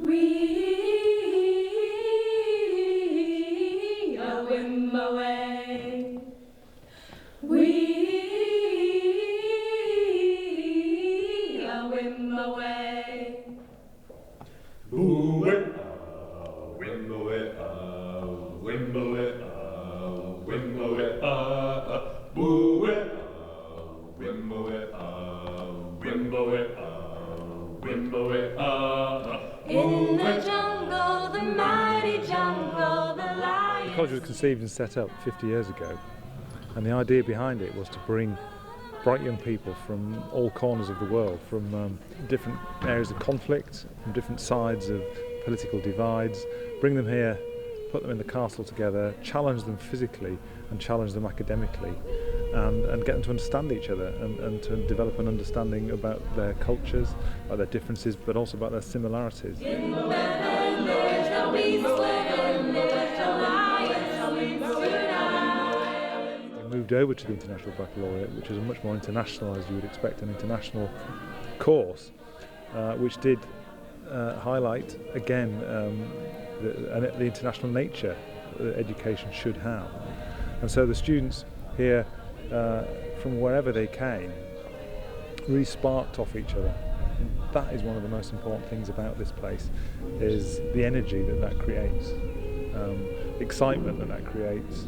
We are Wimbaway. We are Wimbaway. Wimbaway, Wimbaway, Wimbaway, Wimbaway, Wimbaway, Wimbaway, Wimbaway. In the jungle, the mighty jungle, the lion. The college was conceived and set up 50 years ago, and the idea behind it was to bring bright young people from all corners of the world, from different areas of conflict, from different sides of political divides, bring them here, put them in the castle together, challenge them physically and challenge them academically, and get them to understand each other and to develop an understanding about their cultures, about their differences, but also about their similarities. We moved over to the International Baccalaureate, which is a much more international, as you would expect, an international course, which did highlight again the international nature that education should have. And so the students here, from wherever they came, really sparked off each other. And that is one of the most important things about this place, is the energy that creates, excitement that creates,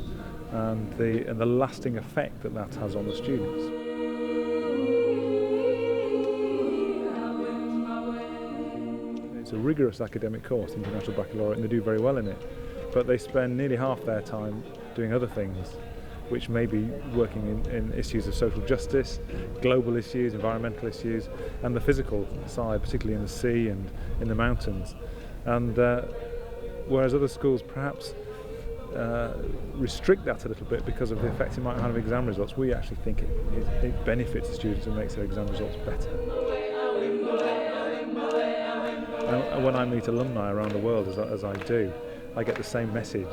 and the lasting effect that has on the students. It's a rigorous academic course, the International Baccalaureate, and they do very well in it, but they spend nearly half their time doing other things, which may be working in issues of social justice, global issues, environmental issues, and the physical side, particularly in the sea and in the mountains. And whereas other schools perhaps restrict that a little bit because of the effect it might have on exam results, we actually think it benefits the students and makes their exam results better. And when I meet alumni around the world, as I do, I get the same message,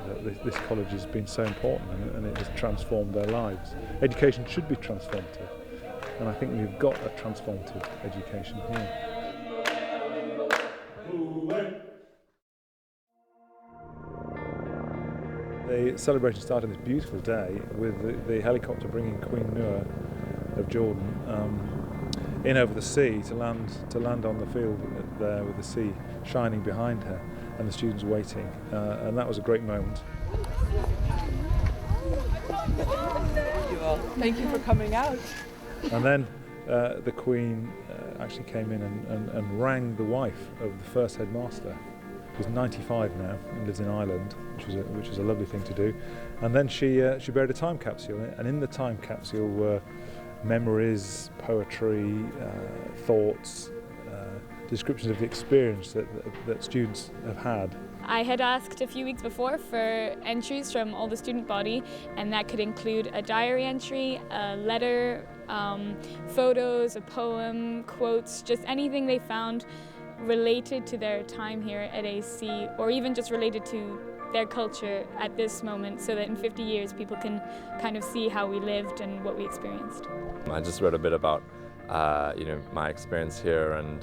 that this college has been so important and it has transformed their lives. Education should be transformative, and I think we've got a transformative education here. The celebration started this beautiful day with the helicopter bringing Queen Noor of Jordan in over the sea to land on the field there with the sea shining behind her and the students waiting, and that was a great moment. Thank you for coming out. And then the Queen actually came in and rang the wife of the first headmaster, who's 95 now and lives in Ireland, which was a lovely thing to do. And then she buried a time capsule, and in the time capsule were memories, poetry, thoughts, descriptions of the experience that students have had. I had asked a few weeks before for entries from all the student body, and that could include a diary entry, a letter, photos, a poem, quotes, just anything they found related to their time here at AC, or even just related to their culture at this moment, so that in 50 years people can kind of see how we lived and what we experienced. I just wrote a bit about my experience here and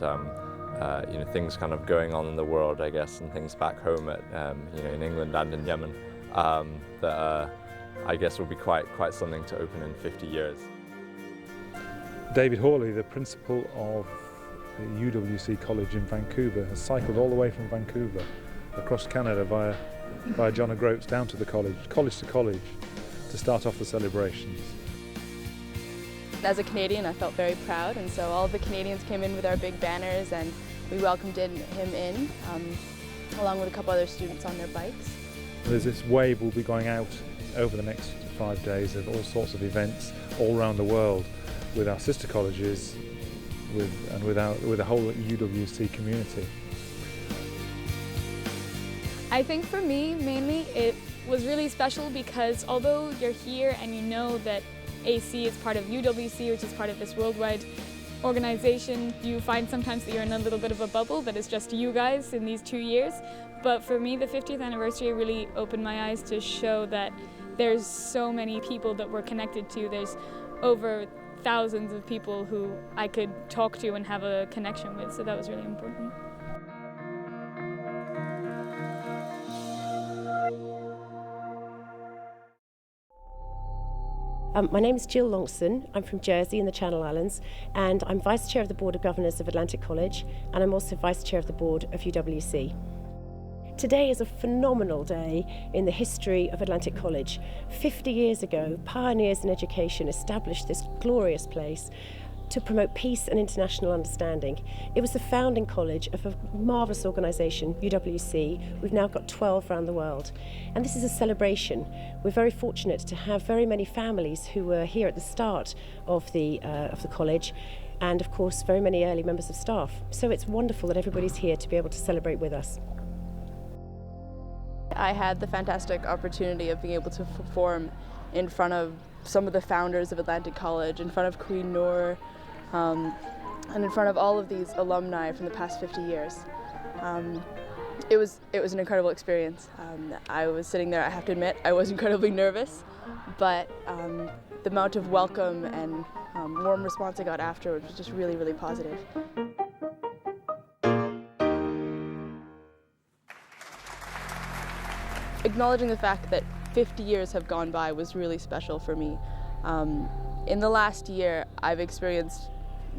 things kind of going on in the world, I guess, and things back home at in England and in Yemen that I guess will be quite something to open in 50 years. David Hawley, the principal of the UWC College in Vancouver, has cycled all the way from Vancouver across Canada via John O'Groats down to the college to college, to start off the celebrations. As a Canadian, I felt very proud, and so all the Canadians came in with our big banners and we welcomed him in, along with a couple other students on their bikes. There's this wave will be going out over the next 5 days of all sorts of events all around the world with our sister colleges with the whole UWC community. I think for me, mainly, it was really special because although you're here and you know that AC is part of UWC, which is part of this worldwide organization, you find sometimes that you're in a little bit of a bubble that is just you guys in these 2 years. But for me, the 50th anniversary really opened my eyes to show that there's so many people that we're connected to. There's over thousands of people who I could talk to and have a connection with, so that was really important. My name is Jill Longson. I'm from Jersey in the Channel Islands, and I'm Vice Chair of the Board of Governors of Atlantic College, and I'm also Vice Chair of the Board of UWC. Today is a phenomenal day in the history of Atlantic College. 50 years ago, pioneers in education established this glorious place to promote peace and international understanding. It was the founding college of a marvellous organisation, UWC. We've now got 12 around the world. And this is a celebration. We're very fortunate to have very many families who were here at the start of the college, and of course very many early members of staff. So it's wonderful that everybody's here to be able to celebrate with us. I had the fantastic opportunity of being able to perform in front of some of the founders of Atlantic College, in front of Queen Noor, and in front of all of these alumni from the past 50 years. It was an incredible experience. I was sitting there, I have to admit, I was incredibly nervous, but the amount of welcome and warm response I got afterwards was just really, really positive. Acknowledging the fact that 50 years have gone by was really special for me. In the last year, I've experienced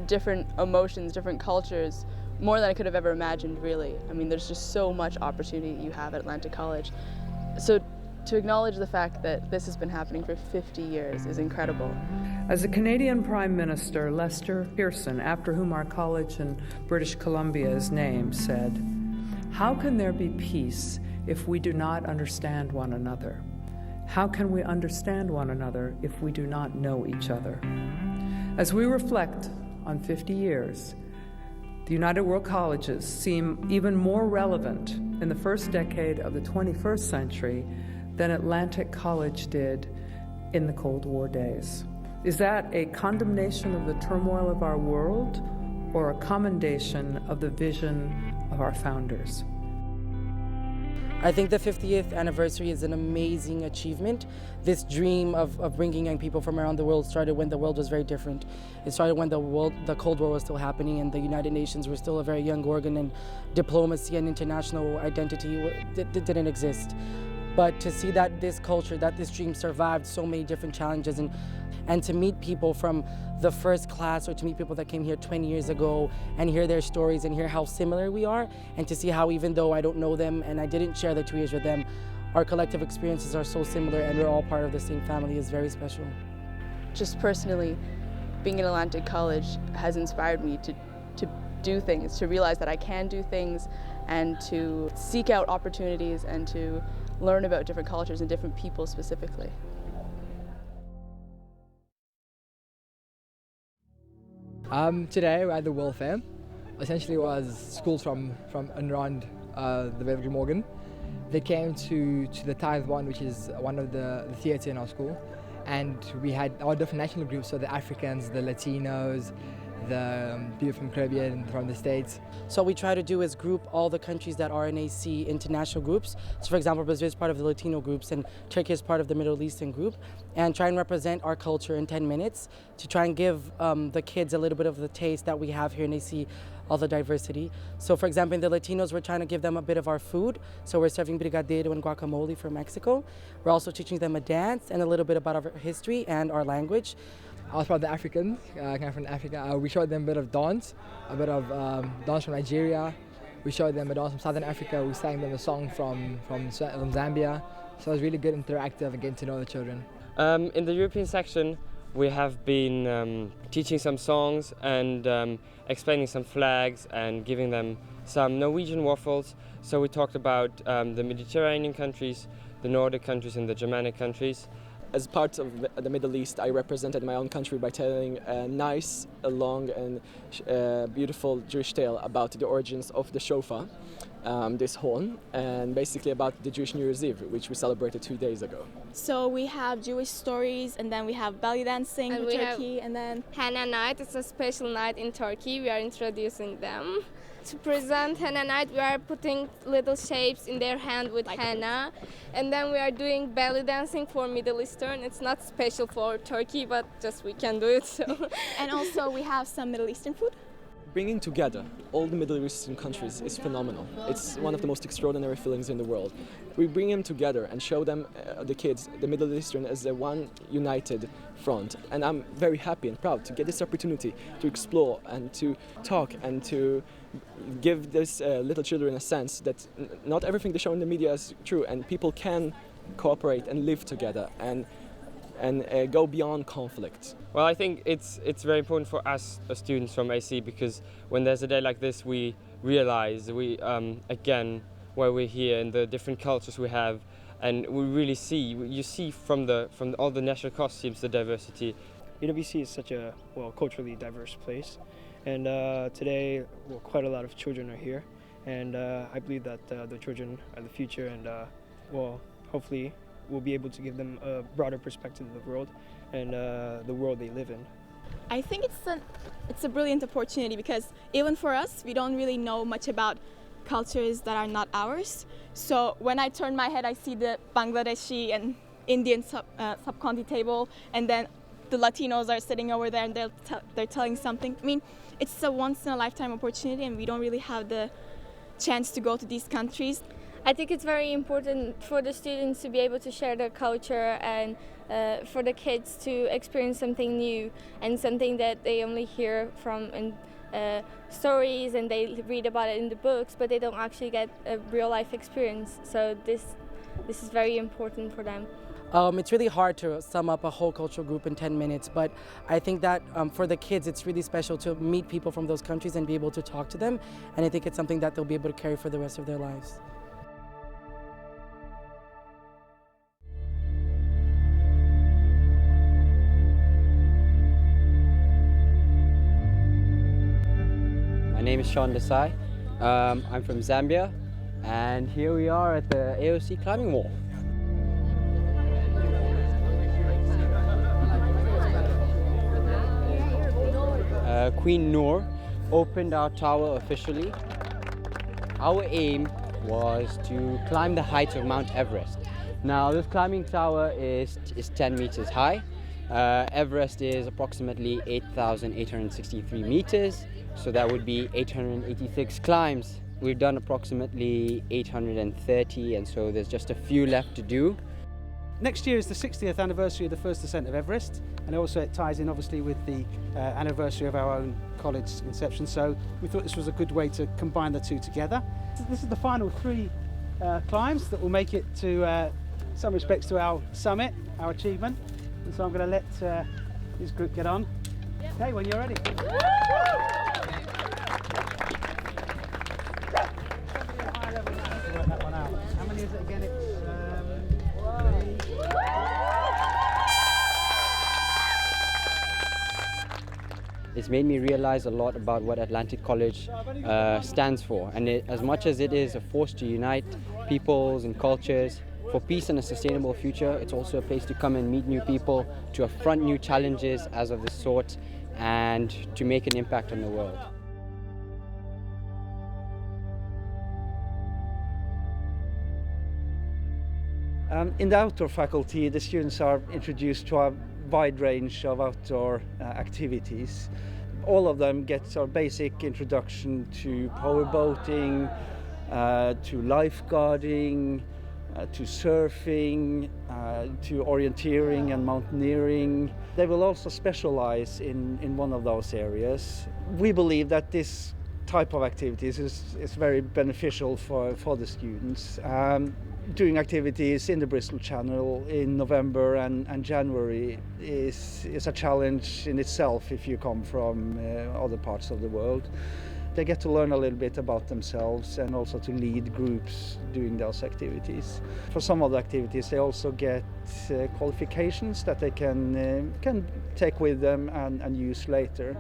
different emotions, different cultures, more than I could have ever imagined, really. I mean, there's just so much opportunity you have at Atlantic College. So to acknowledge the fact that this has been happening for 50 years is incredible. As the Canadian Prime Minister, Lester Pearson, after whom our college in British Columbia is named, said, "How can there be peace if we do not understand one another? How can we understand one another if we do not know each other?" As we reflect on 50 years, the United World Colleges seem even more relevant in the first decade of the 21st century than Atlantic College did in the Cold War days. Is that a condemnation of the turmoil of our world or a commendation of the vision of our founders? I think the 50th anniversary is an amazing achievement. This dream of bringing young people from around the world started when the world was very different. It started when the Cold War was still happening and the United Nations were still a very young organ, and diplomacy and international identity didn't exist. But to see that this culture, that this dream survived so many different challenges, and to meet people from the first class, or to meet people that came here 20 years ago and hear their stories and hear how similar we are, and to see how, even though I don't know them and I didn't share the 2 years with them, our collective experiences are so similar and we're all part of the same family is very special. Just personally, being in Atlantic College has inspired me to do things, to realize that I can do things, and to seek out opportunities and to learn about different cultures and different people specifically. Today we're at the World Fair. Essentially it was schools from and around the Bay of Glamorgan. They came to the Tithe One, which is one of the theatre in our school, and we had our different national groups, so the Africans, the Latinos, the people from Caribbean, from the States. So what we try to do is group all the countries that are in AC into national groups. So for example, Brazil is part of the Latino groups and Turkey is part of the Middle Eastern group, and try and represent our culture in 10 minutes to try and give the kids a little bit of the taste that we have here in AC, all the diversity. So for example, in the Latinos, we're trying to give them a bit of our food. So we're serving brigadeiro and guacamole from Mexico. We're also teaching them a dance and a little bit about our history and our language. I was part of the Africans, came from Africa. We showed them a bit of dance, a bit of dance from Nigeria. We showed them a dance from Southern Africa. We sang them a song from Zambia. So it was really good, interactive, and getting to know the children. In the European section, we have been teaching some songs and explaining some flags and giving them some Norwegian waffles. So we talked about the Mediterranean countries, the Nordic countries and the Germanic countries. As part of the Middle East, I represented my own country by telling a nice, long and beautiful Jewish tale about the origins of the shofar, this horn, and basically about the Jewish New Year's Eve, which we celebrated 2 days ago. So we have Jewish stories, and then we have belly dancing in Turkey, and then Henna night. It's a special night in Turkey. We are introducing them. To present henna night, we are putting little shapes in their hand with henna, and then we are doing belly dancing for Middle Eastern. It's not special for Turkey, but just we can do it. So. And also we have some Middle Eastern food. bringing together all the Middle Eastern countries is phenomenal. It's one of the most extraordinary feelings in the world. We bring them together and show them, the kids, the Middle Eastern as a one united front. And I'm very happy and proud to get this opportunity to explore and to talk and to give these little children a sense that not everything they show in the media is true, and people can cooperate and live together and go beyond conflict. Well, I think it's very important for us as students from AC, because when there's a day like this, we realize again why we're here and the different cultures we have, and we really you see from all the national costumes the diversity. UWC is such a culturally diverse place, and today quite a lot of children are here, and I believe that the children are the future, and hopefully we'll be able to give them a broader perspective of the world and the world they live in. I think it's a brilliant opportunity, because even for us, we don't really know much about cultures that are not ours. So when I turn my head, I see the Bangladeshi and Indian subcontinent table, and then the Latinos are sitting over there and they're telling something. I mean, it's a once-in-a-lifetime opportunity, and we don't really have the chance to go to these countries. I think it's very important for the students to be able to share their culture, and for the kids to experience something new and something that they only hear from in stories, and they read about it in the books, but they don't actually get a real life experience. So this is very important for them. It's really hard to sum up a whole cultural group in 10 minutes, but I think that for the kids it's really special to meet people from those countries and be able to talk to them, and I think it's something that they'll be able to carry for the rest of their lives. My name is Sean Desai. I'm from Zambia, and here we are at the AOC climbing wall. Queen Noor opened our tower officially. Our aim was to climb the heights of Mount Everest. Now, this climbing tower is 10 meters high. Everest is approximately 8,863 meters, so that would be 886 climbs. We've done approximately 830, and so there's just a few left to do. Next year is the 60th anniversary of the first ascent of Everest, and also it ties in obviously with the anniversary of our own college inception, so we thought this was a good way to combine the two together. This is the final 3 climbs that will make it to some respects to our summit, our achievement, and so I'm going to let this group get on. Okay, when you're ready. How many is it again? It's made me realize a lot about what Atlantic College stands for, and as much as it is a force to unite peoples and cultures for peace and a sustainable future, it's also a place to come and meet new people, to affront new challenges as of this sort, and to make an impact on the world. In the outdoor faculty, the students are introduced to a wide range of outdoor activities. All of them get a basic introduction to powerboating, to lifeguarding, to surfing, to orienteering and mountaineering. They will also specialize in one of those areas. We believe that this type of activities is very beneficial for the students. Doing activities in the Bristol Channel in November and January is a challenge in itself if you come from other parts of the world. They get to learn a little bit about themselves and also to lead groups doing those activities. For some of the activities they also get qualifications that they can take with them and use later.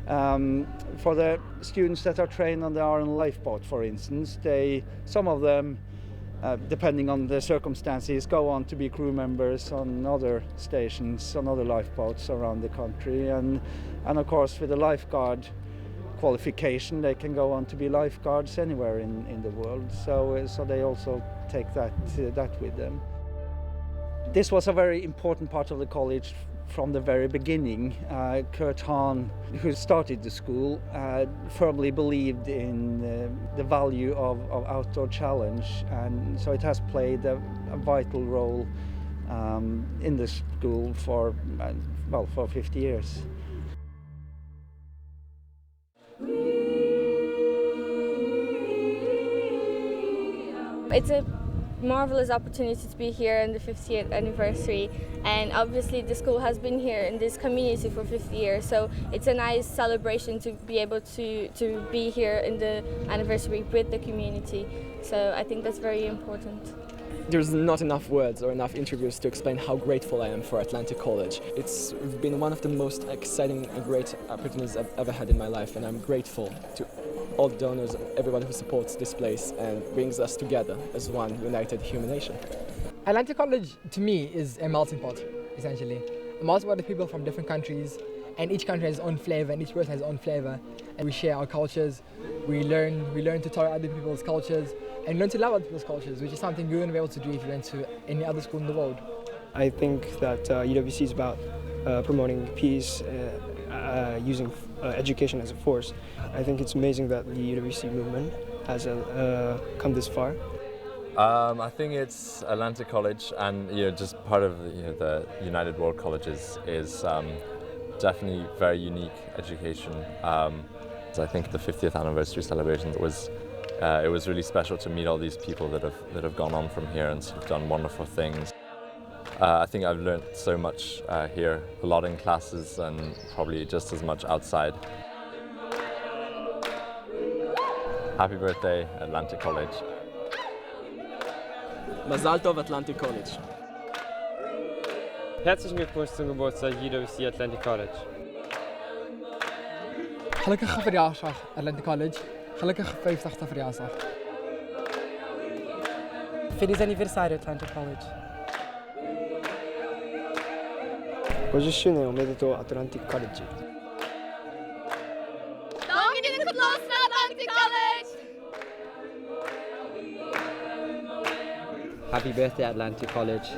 For the students that are trained on the Iron lifeboat, for instance, some of them depending on the circumstances, go on to be crew members on other stations, on other lifeboats around the country. And of course, with the lifeguard qualification, they can go on to be lifeguards anywhere in the world. So they also take that with them. This was a very important part of the college from the very beginning. Kurt Hahn, who started the school, firmly believed in the value of outdoor challenge, and so it has played a vital role in the school for 50 years. It's a marvelous opportunity to be here in the 50th anniversary, and obviously the school has been here in this community for 50 years, so it's a nice celebration to be able to be here in the anniversary with the community, so I think that's very important. There's not enough words or enough interviews to explain how grateful I am for Atlantic College. It's been one of the most exciting and great opportunities I've ever had in my life, and I'm grateful to all the donors, everyone who supports this place and brings us together as one united human nation. Atlantic College, to me, is a melting pot, essentially. A melting pot of people from different countries, and each country has its own flavour, and each person has its own flavour. And we share our cultures, we learn to tolerate other people's cultures, and learn to love other people's cultures, which is something you wouldn't be able to do if you went to any other school in the world. I think that UWC is about promoting peace, using education as a force. I think it's amazing that the UWC movement has come this far. I think it's Atlantic College, and just part of the United World Colleges is definitely very unique education. So I think the 50th anniversary celebration it was really special to meet all these people that have gone on from here and sort of done wonderful things. I think I've learned so much here, a lot in classes and probably just as much outside. Happy birthday, Atlantic College. Mazal Tov, Atlantic College. Herzlichen Glückwunsch zum Geburtstag UWC Atlantic College. Gelukkige verjaardag, Atlantic College. Gelukkige 50ste verjaardag. Feliz aniversário, Atlantic College. 50周年おめでとう、アトランティックカレッジ。Doğum günün kutlu olsun Atlantic College! Happy birthday, Atlantic College.